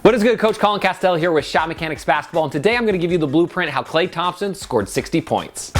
What is good, Coach Colin Castell here with Shot Mechanics Basketball, and today I'm going to give you the blueprint how Klay Thompson scored 60 points.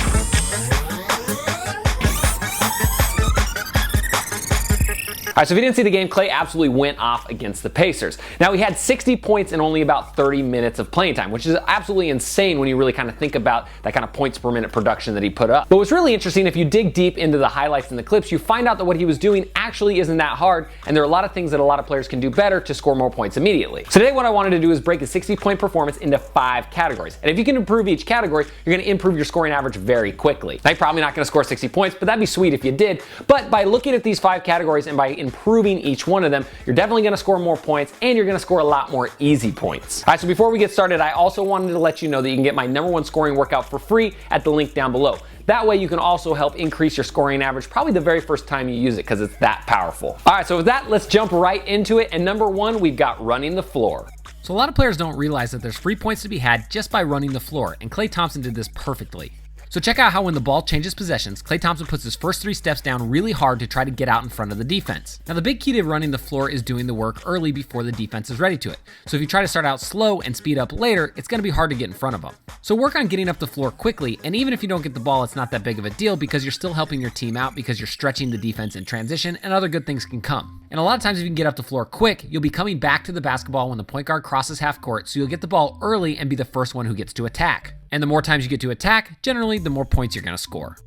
All right, so if you didn't see the game, Klay absolutely went off against the Pacers. Now, he had 60 points in only about 30 minutes of playing time, which is absolutely insane when you really kind of think about that kind of points per minute production that he put up. But what's really interesting, if you dig deep into the highlights and the clips, you find out that what he was doing actually isn't that hard, and there are a lot of things that a lot of players can do better to score more points immediately. So today, what I wanted to do is break a 60-point performance into 5 categories. And if you can improve each category, you're going to improve your scoring average very quickly. Now, you're probably not going to score 60 points, but that'd be sweet if you did. But by looking at these 5 categories and by improving each one of them, you're definitely going to score more points, and you're going to score a lot more easy points. All right, so before we get started, I also wanted to let you know that you can get my #1 scoring workout for free at the link down below. That way you can also help increase your scoring average probably the very first time you use it, because it's that powerful. All right, so with that, let's jump right into it. And #1, we've got running the floor. So a lot of players don't realize that there's free points to be had just by running the floor, and Klay Thompson did this perfectly. So check out how when the ball changes possessions, Klay Thompson puts his first 3 steps down really hard to try to get out in front of the defense. Now the big key to running the floor is doing the work early before the defense is ready to it. So if you try to start out slow and speed up later, it's going to be hard to get in front of them. So work on getting up the floor quickly, and even if you don't get the ball, it's not that big of a deal because you're still helping your team out because you're stretching the defense in transition, and other good things can come. And a lot of times if you can get up the floor quick, you'll be coming back to the basketball when the point guard crosses half court, so you'll get the ball early and be the first one who gets to attack. And the more times you get to attack, generally the more points you're going to score.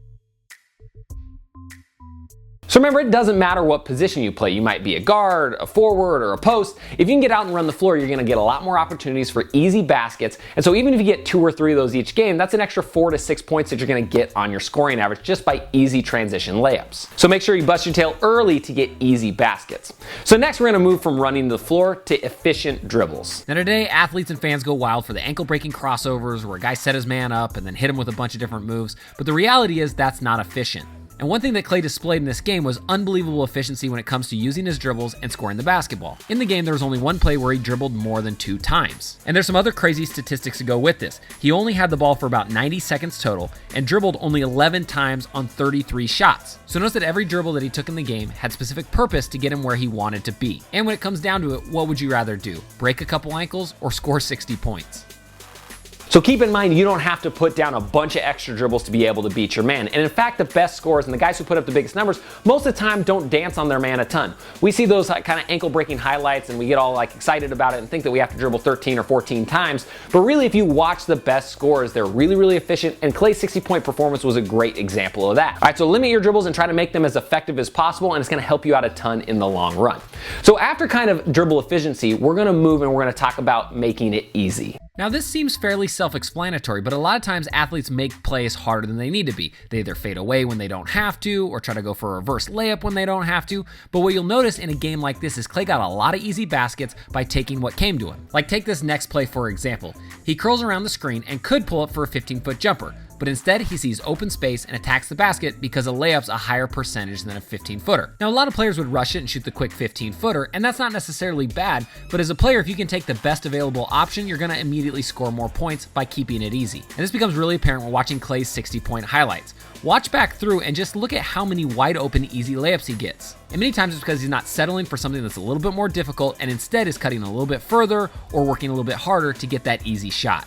So remember, it doesn't matter what position you play. You might be a guard, a forward, or a post. If you can get out and run the floor, you're going to get a lot more opportunities for easy baskets. And so even if you get 2 or 3 of those each game, that's an extra 4 to 6 points that you're going to get on your scoring average just by easy transition layups. So make sure you bust your tail early to get easy baskets. So next, we're going to move from running the floor to efficient dribbles. Now today, athletes and fans go wild for the ankle-breaking crossovers where a guy set his man up and then hit him with a bunch of different moves. But the reality is that's not efficient. And one thing that Klay displayed in this game was unbelievable efficiency when it comes to using his dribbles and scoring the basketball. In the game, there was only one play where he dribbled more than 2 times. And there's some other crazy statistics to go with this. He only had the ball for about 90 seconds total and dribbled only 11 times on 33 shots. So notice that every dribble that he took in the game had specific purpose to get him where he wanted to be. And when it comes down to it, what would you rather do? Break a couple ankles or score 60 points? So keep in mind, you don't have to put down a bunch of extra dribbles to be able to beat your man. And in fact, the best scorers and the guys who put up the biggest numbers, most of the time don't dance on their man a ton. We see those kind of ankle-breaking highlights and we get all excited about it and think that we have to dribble 13 or 14 times. But really, if you watch the best scorers, they're really, really efficient, and Klay's 60-point performance was a great example of that. All right, so limit your dribbles and try to make them as effective as possible, and it's gonna help you out a ton in the long run. So after kind of dribble efficiency, we're gonna move and we're gonna talk about making it easy. Now this seems fairly self-explanatory, but a lot of times athletes make plays harder than they need to be. They either fade away when they don't have to, or try to go for a reverse layup when they don't have to. But what you'll notice in a game like this is Klay got a lot of easy baskets by taking what came to him. Like take this next play for example. He curls around the screen and could pull up for a 15-foot jumper, but instead he sees open space and attacks the basket because a layup's a higher percentage than a 15-footer. Now a lot of players would rush it and shoot the quick 15-footer, and that's not necessarily bad, but as a player, if you can take the best available option, you're gonna immediately score more points by keeping it easy. And this becomes really apparent when watching Klay's 60-point highlights. Watch back through and just look at how many wide open easy layups he gets. And many times it's because he's not settling for something that's a little bit more difficult and instead is cutting a little bit further or working a little bit harder to get that easy shot.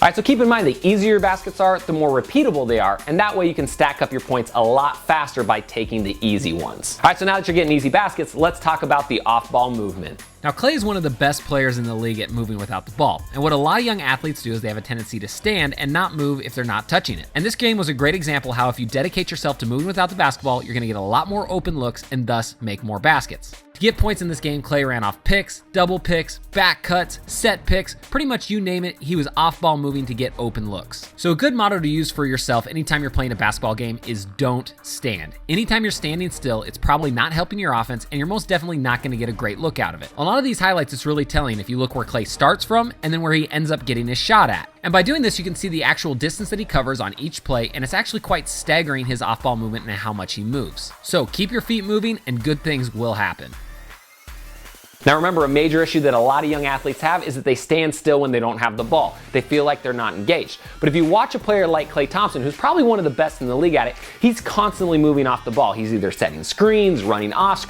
All right, so keep in mind, the easier your baskets are, the more repeatable they are, and that way you can stack up your points a lot faster by taking the easy ones. All right, so now that you're getting easy baskets, let's talk about the off-ball movement. Now Klay is one of the best players in the league at moving without the ball, and what a lot of young athletes do is they have a tendency to stand and not move if they're not touching it. And this game was a great example how if you dedicate yourself to moving without the basketball, you're gonna get a lot more open looks and thus make more baskets. To get points in this game, Klay ran off picks, double picks, back cuts, set picks, pretty much you name it, he was off-ball moving to get open looks. So a good motto to use for yourself anytime you're playing a basketball game is don't stand. Anytime you're standing still, it's probably not helping your offense and you're most definitely not gonna get a great look out of it. A lot of these highlights, it's really telling if you look where Klay starts from and then where he ends up getting his shot at. And by doing this, you can see the actual distance that he covers on each play, and it's actually quite staggering his off-ball movement and how much he moves. So keep your feet moving and good things will happen. Now remember, a major issue that a lot of young athletes have is that they stand still when they don't have the ball. They feel like they're not engaged. But if you watch a player like Klay Thompson, who's probably one of the best in the league at it, he's constantly moving off the ball. He's either setting screens, running off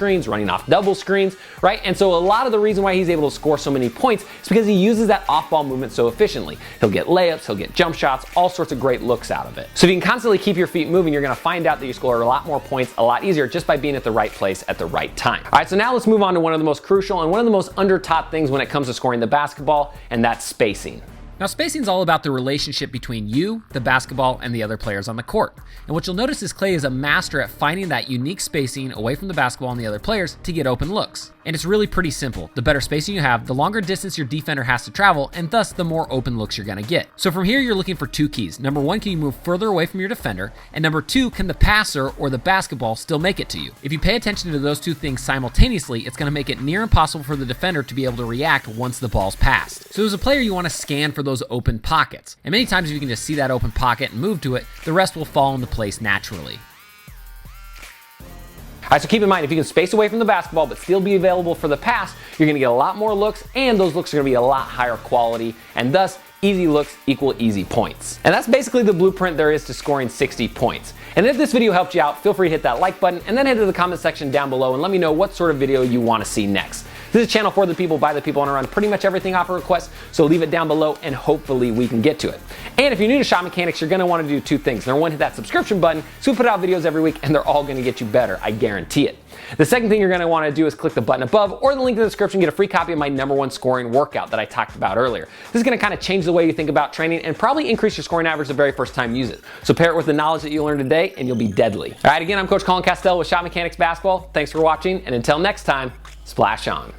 double screens, right? And so a lot of the reason why he's able to score so many points is because he uses that off-ball movement so efficiently. He'll get layups, he'll get jump shots, all sorts of great looks out of it. So if you can constantly keep your feet moving, you're gonna find out that you score a lot more points a lot easier just by being at the right place at the right time. All right, so now let's move on to one of the most crucial and one of the most under-taught things when it comes to scoring the basketball, and that's spacing. Now, spacing is all about the relationship between you, the basketball, and the other players on the court. And what you'll notice is Klay is a master at finding that unique spacing away from the basketball and the other players to get open looks. And it's really pretty simple. The better spacing you have, the longer distance your defender has to travel, and thus the more open looks you're gonna get. So from here, you're looking for two keys. Number one, can you move further away from your defender? And number two, can the passer or the basketball still make it to you? If you pay attention to those two things simultaneously, it's gonna make it near impossible for the defender to be able to react once the ball's passed. So as a player, you wanna scan for those open pockets. And many times if you can just see that open pocket and move to it, the rest will fall into place naturally. All right, so keep in mind, if you can space away from the basketball but still be available for the pass, you're gonna get a lot more looks, and those looks are gonna be a lot higher quality, and thus easy looks equal easy points. And that's basically the blueprint there is to scoring 60 points. And if this video helped you out, feel free to hit that like button and then head to the comment section down below and let me know what sort of video you wanna see next. This is a channel for the people, by the people, and I run pretty much everything off a request, so leave it down below and hopefully we can get to it. And if you're new to Shot Mechanics, you're gonna wanna do two things. Number one, hit that subscription button, so we put out videos every week and they're all gonna get you better, I guarantee it. The second thing you're gonna wanna do is click the button above or the link in the description, get a free copy of my #1 scoring workout that I talked about earlier. This is gonna kinda change the way you think about training and probably increase your scoring average the very first time you use it. So pair it with the knowledge that you learned today and you'll be deadly. All right, again, I'm Coach Colin Castell with Shot Mechanics Basketball. Thanks for watching, and until next time, splash on.